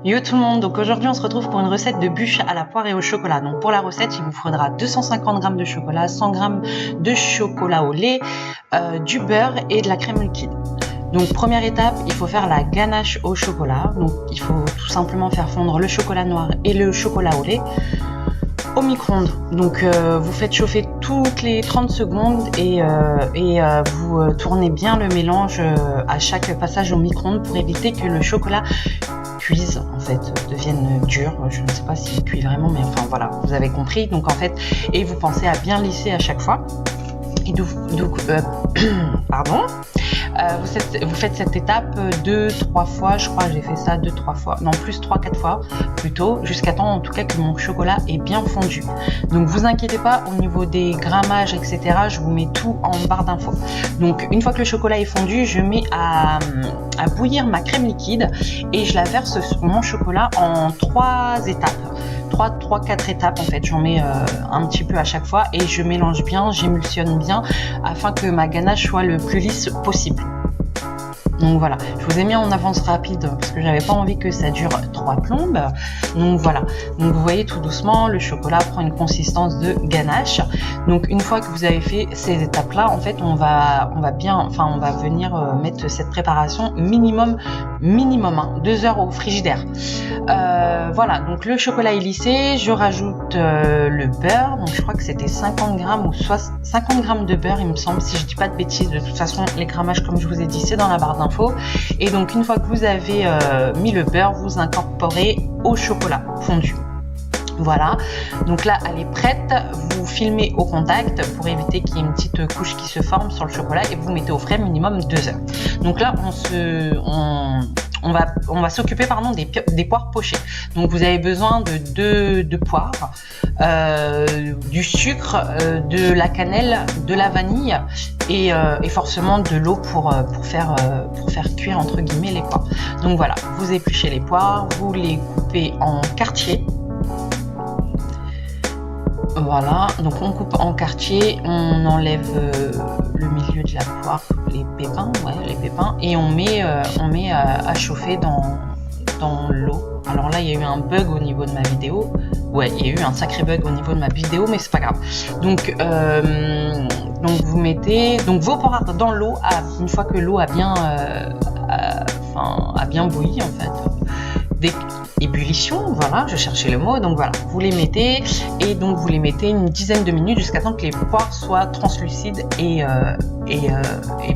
Yo tout le monde, donc aujourd'hui on se retrouve pour une recette de bûche à la poire et au chocolat. Donc pour la recette, il vous faudra 250 g de chocolat, 100 g de chocolat au lait, du beurre et de la crème liquide. Donc première étape, il faut faire la ganache au chocolat. Donc il faut tout simplement faire fondre le chocolat noir et le chocolat au lait au micro-ondes. Donc vous faites chauffer toutes les 30 secondes et vous tournez bien le mélange à chaque passage au micro-ondes pour éviter que le chocolat cuise, en fait, devienne dur. Je ne sais pas s'il cuit vraiment, mais enfin voilà, vous avez compris. Donc en fait, et vous pensez à bien lisser à chaque fois. Et pardon. Vous faites cette étape 2-3 fois, je crois que j'ai fait ça 2-3 fois, non plus 3-4 fois plutôt, jusqu'à temps en tout cas que mon chocolat est bien fondu. Donc vous inquiétez pas au niveau des grammages, etc. Je vous mets tout en barre d'infos. Donc une fois que le chocolat est fondu, je mets à bouillir ma crème liquide et je la verse sur mon chocolat en 3 étapes. 3-4 étapes en fait, j'en mets un petit peu à chaque fois et je mélange bien, j'émulsionne bien afin que ma ganache soit le plus lisse possible. Donc voilà, je vous ai mis en avance rapide parce que j'avais pas envie que ça dure 3 plombes. Donc voilà, donc vous voyez tout doucement, le chocolat prend une consistance de ganache. Donc une fois que vous avez fait ces étapes là, en fait on va venir mettre cette préparation minimum 2 heures au frigidaire. Voilà, donc le chocolat est lissé, je rajoute le beurre, donc je crois que c'était 50 g ou 50 g de beurre il me semble, si je dis pas de bêtises. De toute façon les grammages comme je vous ai dit c'est dans la barre d'infos. Et donc une fois que vous avez mis le beurre, vous incorporez au chocolat fondu. Voilà, donc là elle est prête, vous filmez au contact pour éviter qu'il y ait une petite couche qui se forme sur le chocolat et vous mettez au frais minimum 2 heures. Donc là on va s'occuper des poires pochées. Donc vous avez besoin de 2 poires, du sucre, de la cannelle, de la vanille et forcément de l'eau pour faire cuire entre guillemets les poires. Donc voilà, vous épluchez les poires, vous les coupez en quartiers. Voilà, donc on coupe en quartier, on enlève le milieu de la poire, les pépins, et on met à chauffer dans l'eau. Alors là, il y a eu un bug au niveau de ma vidéo. Ouais, il y a eu un sacré bug au niveau de ma vidéo, mais c'est pas grave. Donc vous mettez vos poires dans l'eau une fois que l'eau a bien bouilli en fait. Ébullition, voilà, je cherchais le mot. Donc voilà, vous les mettez et donc vous les mettez une dizaine de minutes jusqu'à temps que les poires soient translucides et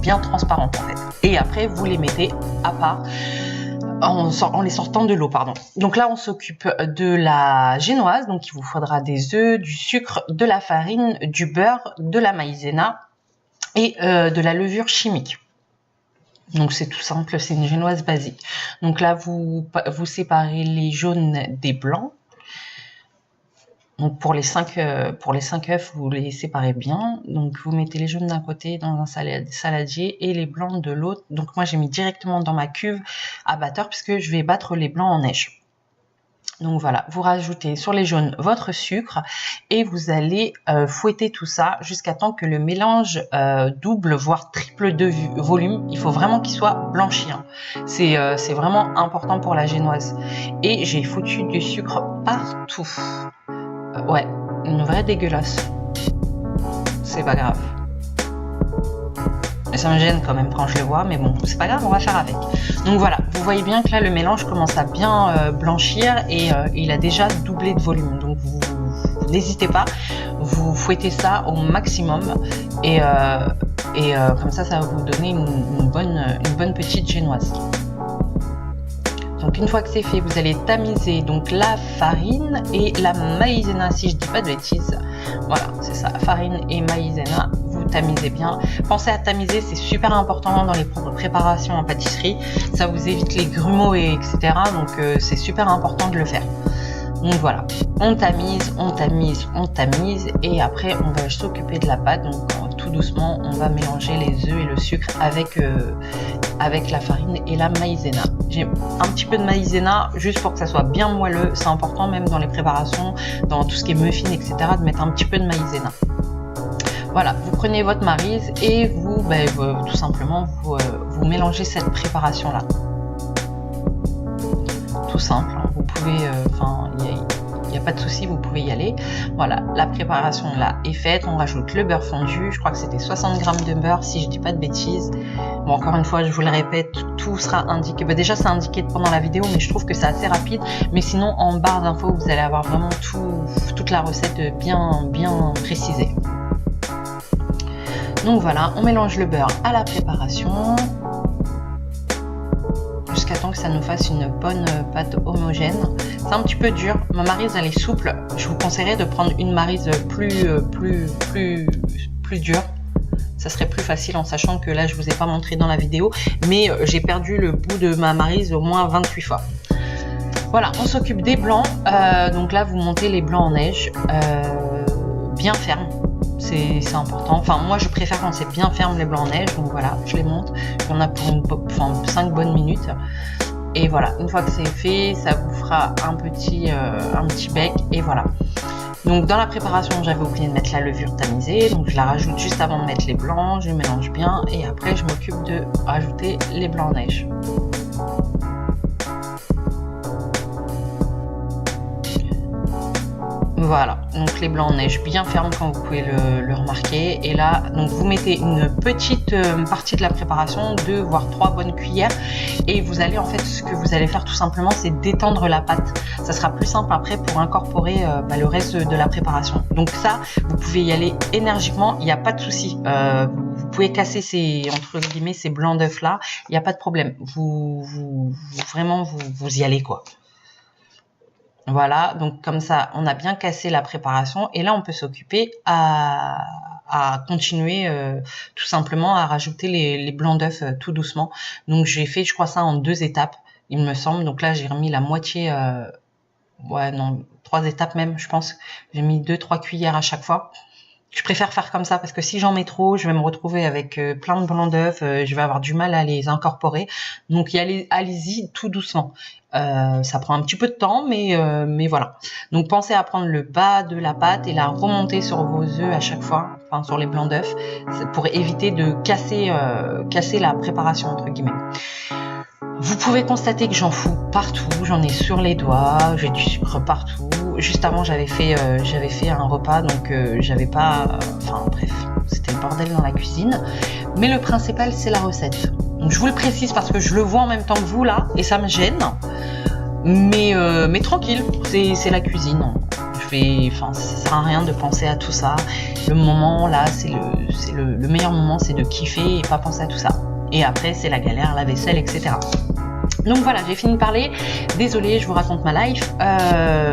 bien transparentes en fait. Et après vous les mettez à part en les sortant de l'eau, pardon. Donc là on s'occupe de la génoise, donc il vous faudra des œufs, du sucre, de la farine, du beurre, de la maïzena et de la levure chimique. Donc c'est tout simple, c'est une génoise basique. Donc là vous séparez les jaunes des blancs. Donc pour les 5 œufs, vous les séparez bien. Donc vous mettez les jaunes d'un côté dans un saladier et les blancs de l'autre. Donc moi j'ai mis directement dans ma cuve à batteur puisque je vais battre les blancs en neige. Donc voilà, vous rajoutez sur les jaunes votre sucre et vous allez fouetter tout ça jusqu'à temps que le mélange double voire triple de volume. Il faut vraiment qu'il soit blanchi, hein. C'est vraiment important pour la génoise. Et j'ai foutu du sucre partout. Ouais, une vraie dégueulasse. C'est pas grave. Ça me gêne quand même quand je le vois, mais bon, c'est pas grave, on va faire avec. Donc voilà, vous voyez bien que là, le mélange commence à bien blanchir et il a déjà doublé de volume. Donc vous n'hésitez pas, vous fouettez ça au maximum et comme ça va vous donner une bonne petite génoise. Donc une fois que c'est fait, vous allez tamiser donc la farine et la maïzena, si je dis pas de bêtises. Voilà, c'est ça, farine et maïzena, vous tamisez bien. Pensez à tamiser, c'est super important dans les préparations en pâtisserie. Ça vous évite les grumeaux etc. Donc c'est super important de le faire. Donc voilà, on tamise et après on va s'occuper de la pâte. Donc tout doucement, on va mélanger les œufs et le sucre avec la farine et la maïzena. J'ai un petit peu de maïzena juste pour que ça soit bien moelleux. C'est important même dans les préparations, dans tout ce qui est muffins, etc. de mettre un petit peu de maïzena. Voilà, vous prenez votre maryse et vous tout simplement vous mélangez cette préparation là. Tout simple, hein. pouvez, il n'y a pas de souci, vous pouvez y aller. Voilà, la préparation là est faite. On rajoute le beurre fondu. Je crois que c'était 60 g de beurre, si je dis pas de bêtises. Bon, encore une fois, je vous le répète, tout sera indiqué. Bah, déjà, c'est indiqué pendant la vidéo, mais je trouve que c'est assez rapide. Mais sinon, en barre d'infos, vous allez avoir vraiment toute la recette bien précisée. Donc voilà, on mélange le beurre à la préparation jusqu'à temps que ça nous fasse une bonne pâte homogène. C'est un petit peu dur. Ma maryse, elle est souple. Je vous conseillerais de prendre une maryse plus dure. Ça serait plus facile en sachant que là, je vous ai pas montré dans la vidéo, mais j'ai perdu le bout de ma maryse au moins 28 fois. Voilà, on s'occupe des blancs. Donc là, vous montez les blancs en neige, bien fermes. C'est important. Enfin, moi, je préfère quand c'est bien ferme les blancs en neige. Donc voilà, je les monte. Il y en a pour 5 bonnes minutes. Et voilà, une fois que c'est fait, ça vous fera un petit bec. Et voilà. Donc dans la préparation, j'avais oublié de mettre la levure tamisée. Donc je la rajoute juste avant de mettre les blancs. Je mélange bien. Et après, je m'occupe de rajouter les blancs en neige. Voilà, donc les blancs en neige bien fermes comme vous pouvez le remarquer. Et là, donc vous mettez une petite partie de la préparation, 2 voire 3 bonnes cuillères. Et vous allez en fait, ce que vous allez faire tout simplement, c'est détendre la pâte. Ça sera plus simple après pour incorporer le reste de la préparation. Donc ça, vous pouvez y aller énergiquement, il n'y a pas de souci. Vous pouvez casser entre guillemets ces blancs d'œufs là, il n'y a pas de problème. Vraiment, vous y allez quoi. Voilà, donc comme ça, on a bien cassé la préparation et là, on peut s'occuper à continuer tout simplement à rajouter les blancs d'œufs tout doucement. Donc, j'ai fait, je crois, ça en 2 étapes, il me semble. Donc là, j'ai remis la moitié, ouais, non, 3 étapes même, je pense. J'ai mis 2-3 cuillères à chaque fois. Je préfère faire comme ça parce que si j'en mets trop, je vais me retrouver avec plein de blancs d'œufs, je vais avoir du mal à les incorporer. Donc allez-y tout doucement. Ça prend un petit peu de temps, mais voilà. Donc pensez à prendre le bas de la pâte et la remonter sur vos œufs à chaque fois, enfin sur les blancs d'œufs, pour éviter de casser la préparation entre guillemets. Vous pouvez constater que j'en fous partout, j'en ai sur les doigts, j'ai du sucre partout. Juste avant, j'avais fait un repas, donc j'avais pas... Enfin bref, c'était le bordel dans la cuisine. Mais le principal, c'est la recette. Donc je vous le précise parce que je le vois en même temps que vous là, et ça me gêne. Mais tranquille, c'est la cuisine. Ça sert à rien de penser à tout ça. Le moment là, le meilleur moment, c'est de kiffer et pas penser à tout ça. Et après, c'est la galère, la vaisselle, etc. Donc voilà, j'ai fini de parler. Désolée, je vous raconte ma life.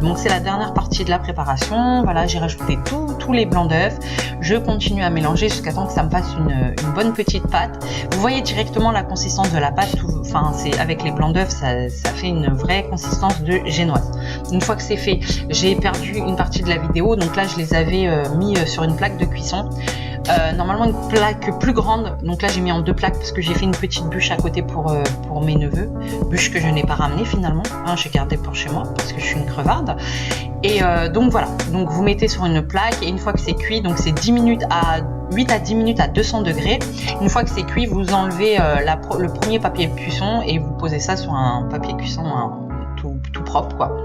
Donc c'est la dernière partie de la préparation. Voilà, j'ai rajouté tous les blancs d'œufs. Je continue à mélanger jusqu'à temps que ça me fasse une bonne petite pâte. Vous voyez directement la consistance de la pâte. Enfin, c'est avec les blancs d'œufs, ça fait une vraie consistance de génoise. Une fois que c'est fait, j'ai perdu une partie de la vidéo. Donc là, je les avais mis sur une plaque de cuisson. Normalement une plaque plus grande, donc là j'ai mis en 2 plaques parce que j'ai fait une petite bûche à côté pour mes neveux, bûche que je n'ai pas ramenée finalement, hein, j'ai gardé pour chez moi parce que je suis une crevarde. Et donc voilà, donc vous mettez sur une plaque et une fois que c'est cuit, donc c'est 8 à 10 minutes à 200 degrés. Une fois que c'est cuit, vous enlevez le premier papier cuisson et vous posez ça sur un papier cuisson tout propre quoi.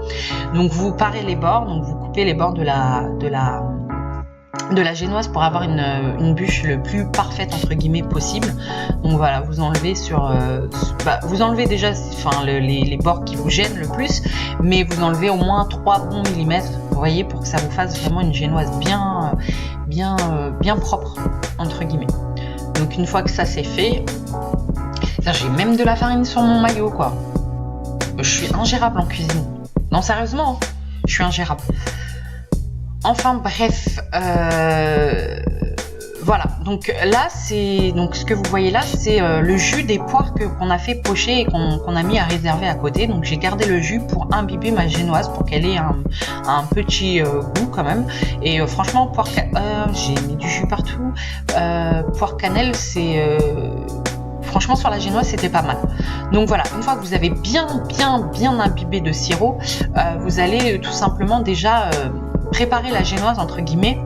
Donc vous parez les bords, donc vous coupez les bords de la génoise pour avoir une bûche le plus parfaite entre guillemets possible. Donc voilà, vous enlevez vous enlevez déjà les bords qui vous gênent le plus, mais vous enlevez au moins 3 bons millimètres, vous voyez, pour que ça vous fasse vraiment une génoise bien propre entre guillemets. Donc une fois que ça c'est fait, j'ai même de la farine sur mon maillot quoi. Je suis ingérable en cuisine. Non sérieusement, je suis ingérable. Enfin bref, voilà, donc là ce que vous voyez là c'est le jus des poires qu'on a fait pocher et qu'on a mis à réserver à côté. Donc j'ai gardé le jus pour imbiber ma génoise pour qu'elle ait un petit goût quand même. Et franchement j'ai mis du jus partout. Poire cannelle franchement sur la génoise c'était pas mal. Donc voilà, une fois que vous avez bien imbibé de sirop, vous allez tout simplement déjà préparer la génoise entre guillemets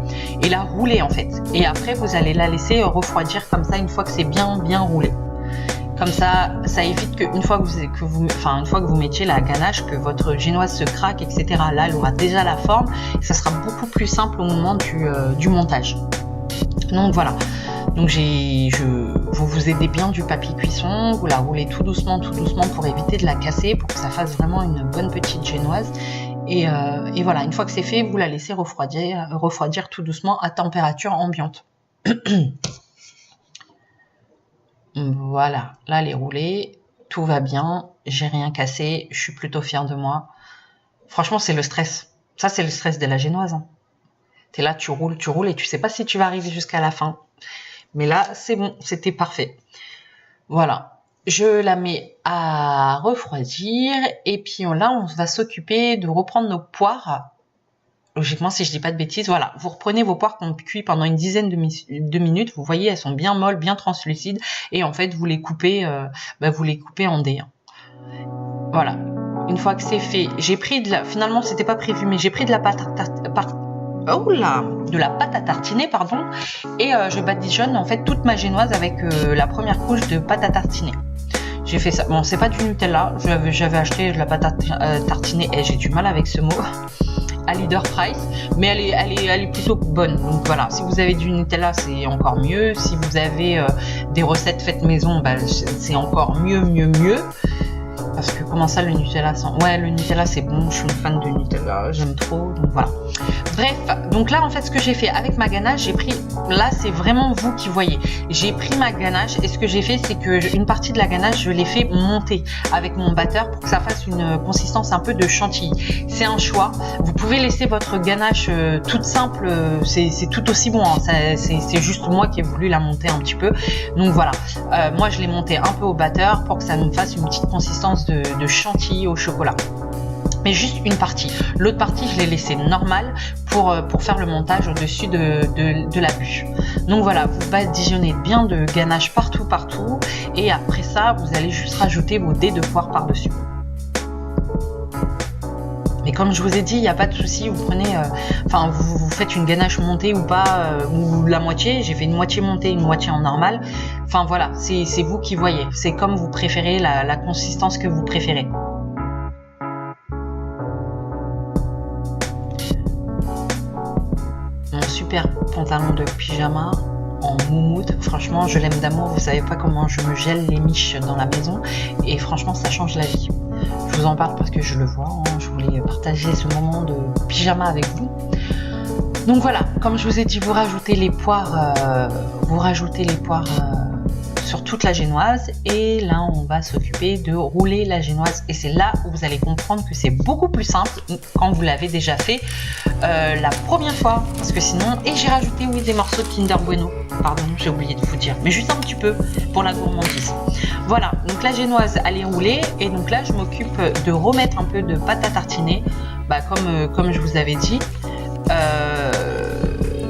et la rouler en fait. Et après vous allez la laisser refroidir comme ça une fois que c'est bien roulé. Comme ça évite qu'une fois une fois que vous mettiez la ganache, que votre génoise se craque, etc. Là, elle aura déjà la forme. Et ça sera beaucoup plus simple au moment du montage. Donc voilà. Donc vous aidez bien du papier cuisson, vous la roulez tout doucement pour éviter de la casser, pour que ça fasse vraiment une bonne petite génoise. Et voilà, une fois que c'est fait, vous la laissez refroidir tout doucement à température ambiante. Voilà, là elle est roulée, tout va bien, j'ai rien cassé, je suis plutôt fière de moi. Franchement, c'est le stress. Ça, c'est le stress de la génoise. Hein. T'es là, tu roules et tu sais pas si tu vas arriver jusqu'à la fin. Mais là, c'est bon, c'était parfait. Voilà, je la mets à refroidir et puis là, on va s'occuper de reprendre nos poires. Logiquement, si je dis pas de bêtises, voilà, vous reprenez vos poires qu'on cuit pendant une dizaine de minutes. Vous voyez, elles sont bien molles, bien translucides et en fait, vous les coupez en dés. Voilà. Une fois que c'est fait, j'ai pris finalement, c'était pas prévu, mais j'ai pris de la pâte à tartiner, pardon, et je badigeonne en fait toute ma génoise avec la première couche de pâte à tartiner. J'ai fait ça. Bon, c'est pas du Nutella. J'avais acheté de la pâte à tartiner et j'ai du mal avec ce mot. À Leader Price, mais elle est plutôt bonne. Donc voilà, si vous avez du Nutella, c'est encore mieux. Si vous avez des recettes faites maison, c'est encore mieux. Parce que comment ça, le Nutella sent... Ouais, le Nutella, c'est bon. Je suis une fan de Nutella. J'aime trop. Donc voilà. Bref, donc là, en fait, ce que j'ai fait avec ma ganache, j'ai pris... Là, c'est vraiment vous qui voyez. J'ai pris ma ganache et ce que j'ai fait, c'est que une partie de la ganache, je l'ai fait monter avec mon batteur pour que ça fasse une consistance un peu de chantilly. C'est un choix. Vous pouvez laisser votre ganache toute simple. C'est tout aussi bon. Hein. C'est juste moi qui ai voulu la monter un petit peu. Donc voilà. Moi, je l'ai montée un peu au batteur pour que ça me fasse une petite consistance de chantilly au chocolat. Mais juste une partie. L'autre partie, je l'ai laissée normale pour faire le montage au-dessus de la bûche. Donc voilà, vous badigeonnez bien de ganache partout. Et après ça, vous allez juste rajouter vos dés de poire par-dessus. Mais comme je vous ai dit, il n'y a pas de souci, vous prenez, vous faites une ganache montée ou pas, ou la moitié. J'ai fait une moitié montée, une moitié en normal. Enfin voilà, c'est vous qui voyez. C'est comme vous préférez, la consistance que vous préférez. Mon super pantalon de pyjama en moumoute, franchement, je l'aime d'amour. Vous savez pas comment je me gèle les miches dans la maison et franchement, ça change la vie. Je vous en parle parce que je le vois, hein. Je voulais partager ce moment de pyjama avec vous. Donc voilà, comme je vous ai dit, vous rajoutez les poires, sur toute la génoise et là on va s'occuper de rouler la génoise et c'est là où vous allez comprendre que c'est beaucoup plus simple quand vous l'avez déjà fait la première fois, parce que sinon, et j'ai rajouté des morceaux de Kinder Bueno, pardon, j'ai oublié de vous dire, mais juste un petit peu pour la gourmandise. Voilà, donc la génoise elle est roulée et donc là je m'occupe de remettre un peu de pâte à tartiner, comme je vous avais dit.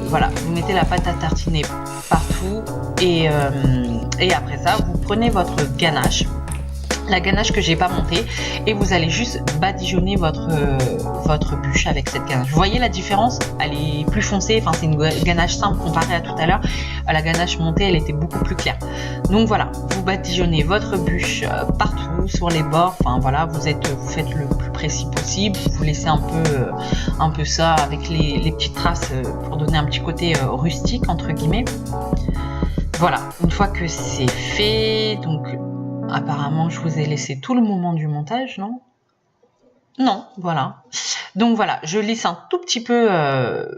Voilà, vous mettez la pâte à tartiner partout et après ça, vous prenez votre ganache, la ganache que j'ai pas montée et vous allez juste badigeonner votre bûche avec cette ganache. Vous voyez la différence? Elle est plus foncée, enfin c'est une ganache simple comparée à tout à l'heure. La ganache montée, elle était beaucoup plus claire. Donc voilà, vous badigeonnez votre bûche partout, sur les bords, enfin voilà, vous faites le plus précis possible, vous laissez un peu ça avec les petites traces pour donner un petit côté rustique entre guillemets. Voilà, une fois que c'est fait, donc apparemment je vous ai laissé tout le moment du montage, non? Non, voilà. Donc voilà, je lisse un tout petit peu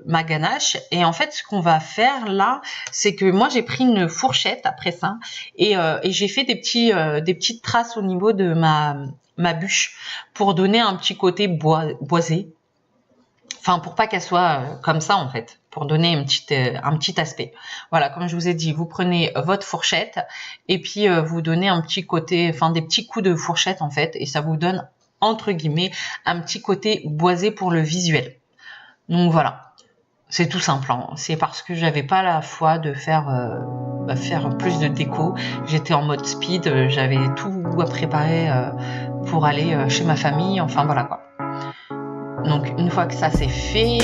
ma ganache et en fait ce qu'on va faire là, c'est que moi j'ai pris une fourchette après ça et j'ai fait des petites traces au niveau de ma bûche pour donner un petit côté boisé. Enfin, pour pas qu'elle soit comme ça, en fait, pour donner un petit aspect. Voilà, comme je vous ai dit, vous prenez votre fourchette et puis vous donnez un petit côté, enfin des petits coups de fourchette, en fait, et ça vous donne, entre guillemets, un petit côté boisé pour le visuel. Donc voilà, c'est tout simple. Hein. C'est parce que j'avais pas la foi de faire plus de déco. J'étais en mode speed, j'avais tout à préparer pour aller chez ma famille, enfin voilà quoi. Donc une fois que ça c'est fait,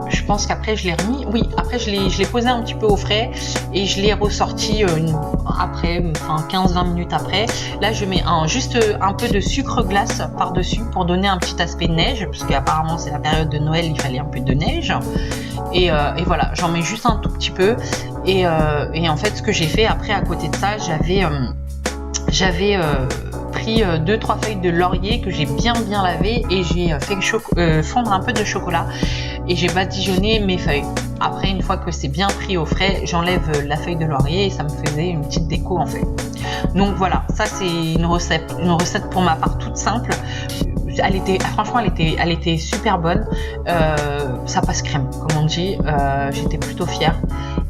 je je pense qu'après je l'ai remis. Oui, après je l'ai posé un petit peu au frais et je l'ai ressorti après, enfin 15-20 minutes après. Là, je mets juste un peu de sucre glace par-dessus pour donner un petit aspect neige, parce qu'apparemment c'est la période de Noël, il fallait un peu de neige. Et voilà, j'en mets juste un tout petit peu. Et en fait, ce que j'ai fait après, à côté de ça, j'avais pris 2-3 feuilles de laurier que j'ai bien lavé et j'ai fait fondre un peu de chocolat et j'ai badigeonné mes feuilles. Après, une fois que c'est bien pris au frais, j'enlève la feuille de laurier et ça me faisait une petite déco en fait. Donc voilà, ça c'est une recette pour ma part toute simple. Franchement, elle était super bonne. Ça passe crème, comme on dit. J'étais plutôt fière.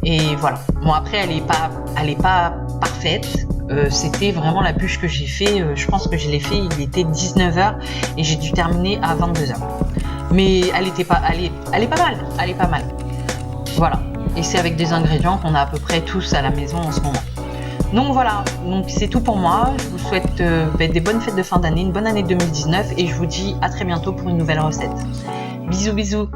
Et voilà. Bon, après, elle est pas parfaite. C'était vraiment la bûche que j'ai fait. Je pense que je l'ai fait, il était 19h et j'ai dû terminer à 22h. Mais elle est pas mal. Elle est pas mal. Voilà. Et c'est avec des ingrédients qu'on a à peu près tous à la maison en ce moment. Donc voilà, donc c'est tout pour moi. Je vous souhaite des bonnes fêtes de fin d'année, une bonne année 2019 et je vous dis à très bientôt pour une nouvelle recette. Bisous bisous.